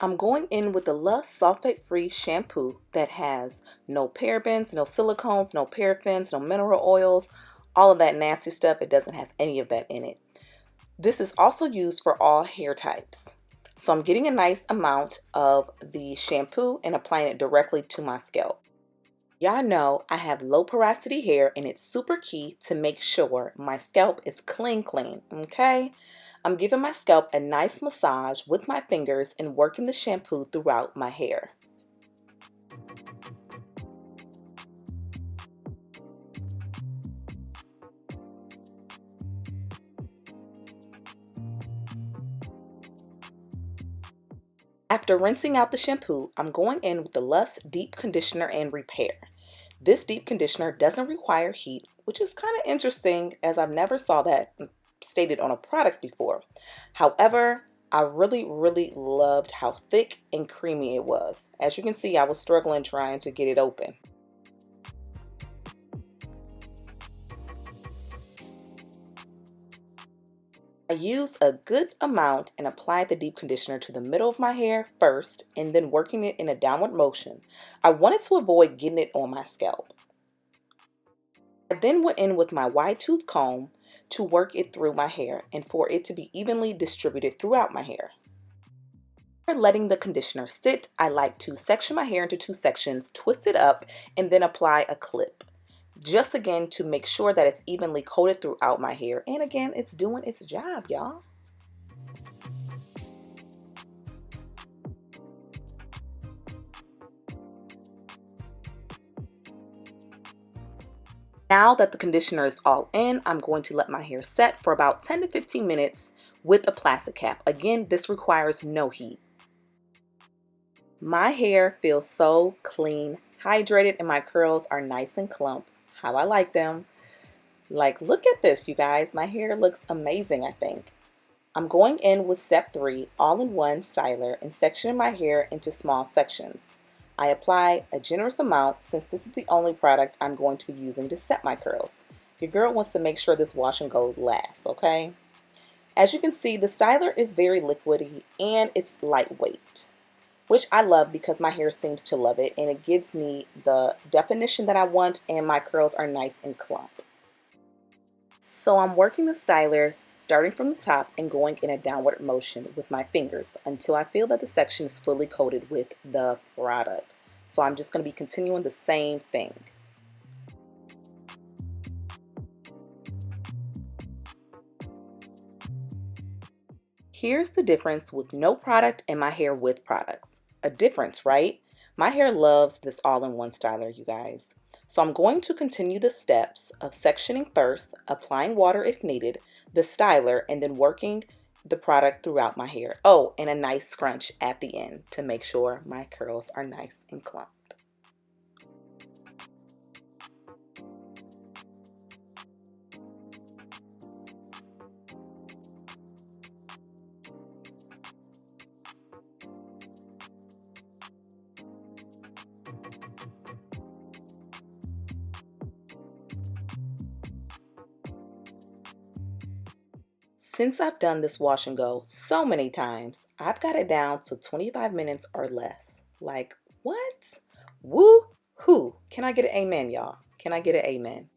I'm going in with the l.u.s. sulfate-free shampoo that has no parabens, no silicones, no paraffins, no mineral oils, all of that nasty stuff. It doesn't have any of that in it. This is also used for all hair types. So I'm getting a nice amount of the shampoo and applying it directly to my scalp. Y'all know I have low porosity hair and it's super key to make sure my scalp is clean, okay? I'm giving my scalp a nice massage with my fingers and working the shampoo throughout my hair. After rinsing out the shampoo, I'm going in with the l.u.s. Deep Conditioner and Repair. This deep conditioner doesn't require heat, which is kind of interesting as I've never saw that stated on a product before. However, I really loved how thick and creamy it was. As you can see, I was struggling trying to get it open. I use a good amount and apply the deep conditioner to the middle of my hair first and then working it in a downward motion. I wanted to avoid getting it on my scalp. I then went in with my wide tooth comb to work it through my hair and for it to be evenly distributed throughout my hair. For letting the conditioner sit, I like to section my hair into two sections, twist it up, and then apply a clip. Just again to make sure that it's evenly coated throughout my hair. And again, it's doing its job, y'all. Now that the conditioner is all in, I'm going to let my hair set for about 10 to 15 minutes with a plastic cap. Again, this requires no heat. My hair feels so clean, hydrated, and my curls are nice and clump. How I like them. Like, look at this, you guys. My hair looks amazing, I think. I'm going in with step 3, all-in-one styler, and sectioning my hair into small sections. I apply a generous amount since this is the only product I'm going to be using to set my curls. Your girl wants to make sure this wash and go lasts, okay? As you can see, the styler is very liquidy and it's lightweight, which I love because my hair seems to love it and it gives me the definition that I want and my curls are nice and clump. So I'm working the styler starting from the top and going in a downward motion with my fingers until I feel that the section is fully coated with the product. So I'm just going to be continuing the same thing. Here's the difference with no product and my hair with products. A difference, right? My hair loves this all-in-one styler, you guys. So I'm going to continue the steps of sectioning first, applying water if needed, the styler, and then working the product throughout my hair. Oh, and a nice scrunch at the end to make sure my curls are nice and clumped. Since I've done this wash and go so many times, I've got it down to 25 minutes or less. Like, what? Woo-hoo. Can I get an amen, y'all? Can I get an amen?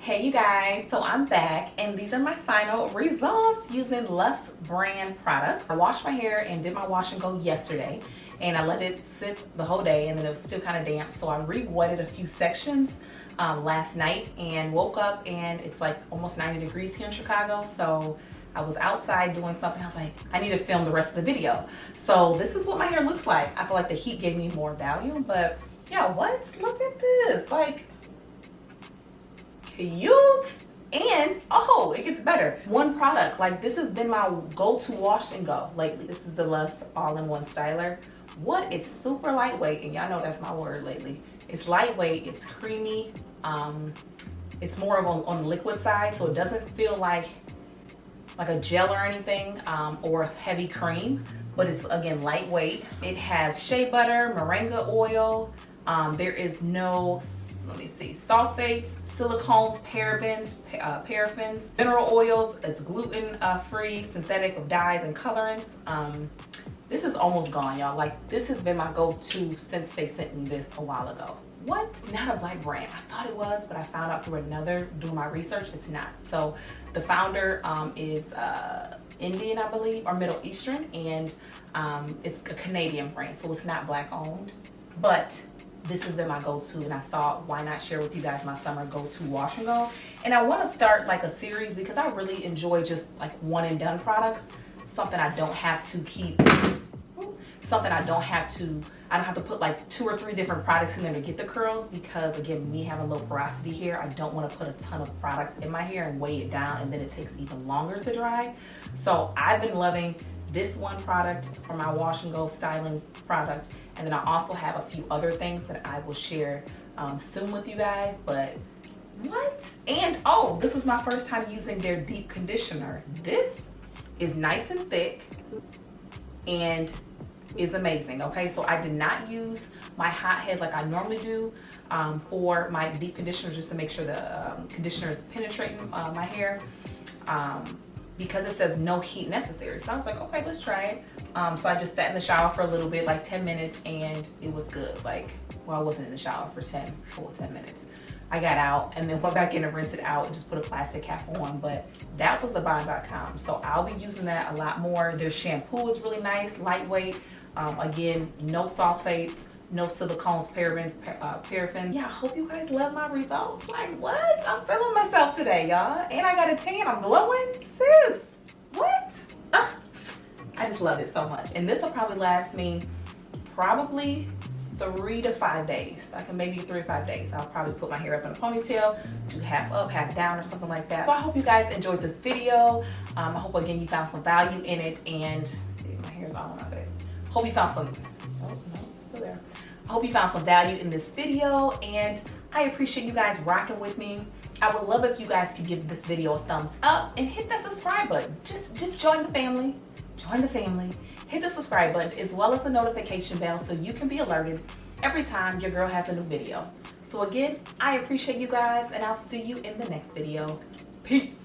Hey you guys, so I'm back and these are my final results using l.u.s. brand products. I washed my hair and did my wash and go yesterday and I let it sit the whole day and then it was still kind of damp, so I re-wetted a few sections last night and woke up and it's like almost 90 degrees here in Chicago, so I was outside doing something. I was like, I need to film the rest of the video. So this is what my hair looks like. I feel like the heat gave me more value, but yeah, what? Look at this, like, cute. And oh, it gets better. One product, like this has been my go-to wash and go. Like this is the l.u.s. all-in-one styler. What? It's super lightweight, and y'all know that's my word lately. It's lightweight, it's creamy, it's more of on the liquid side, so it doesn't feel like a gel or anything, or heavy cream, but it's again lightweight. It has shea butter, moringa oil, There is no, let me see, sulfates, silicones, paraffins, mineral oils. It's gluten free, synthetic of dyes and colorants. This is almost gone, y'all. Like, this has been my go-to since they sent me this a while ago. What? It's not a black brand. I thought it was, but I found out through another, doing my research, it's not. So the founder is Indian, I believe, or Middle Eastern, and it's a Canadian brand, so it's not black owned. But this has been my go-to, and I thought, why not share with you guys my summer go-to wash and go? And I want to start like a series because I really enjoy just like one and done products, something I don't have to keep, I don't have to put like 2 or 3 different products in there to get the curls, because again, me having low porosity hair, I don't want to put a ton of products in my hair and weigh it down, and then it takes even longer to dry. So I've been loving this one product for my wash and go styling product, and then I also have a few other things that I will share soon with you guys. But what? And oh, this is my first time using their deep conditioner. This is nice and thick and is amazing. Okay, so I did not use my hot head like I normally do for my deep conditioner, just to make sure the conditioner is penetrating my hair, because it says no heat necessary. So I was like, okay, let's try it. So I just sat in the shower for a little bit, like 10 minutes, and it was good. Like, well, I wasn't in the shower for full 10 minutes. I got out and then went back in and rinsed it out and just put a plastic cap on. But that was the Bond.com. So I'll be using that a lot more. Their shampoo is really nice, lightweight. Again, no sulfates, no silicones, paraffin. Yeah, I hope you guys love my results. Like, what? I'm feeling myself today, y'all. And I got a tan. I'm glowing. Sis, what? Ugh. I just love it so much. And this will probably last me probably 3 to 5 days. I can maybe 3 to 5 days. I'll probably put my hair up in a ponytail, do half up, half down, or something like that. So I hope you guys enjoyed this video. I hope again you found some value in it. And see, my hair's all on my face. Hope you found some. Oh no, it's still there. I hope you found some value in this video, and I appreciate you guys rocking with me. I would love if you guys could give this video a thumbs up and hit that subscribe button. Just join the family. Join the family. Hit the subscribe button as well as the notification bell so you can be alerted every time your girl has a new video. So again, I appreciate you guys, and I'll see you in the next video. Peace.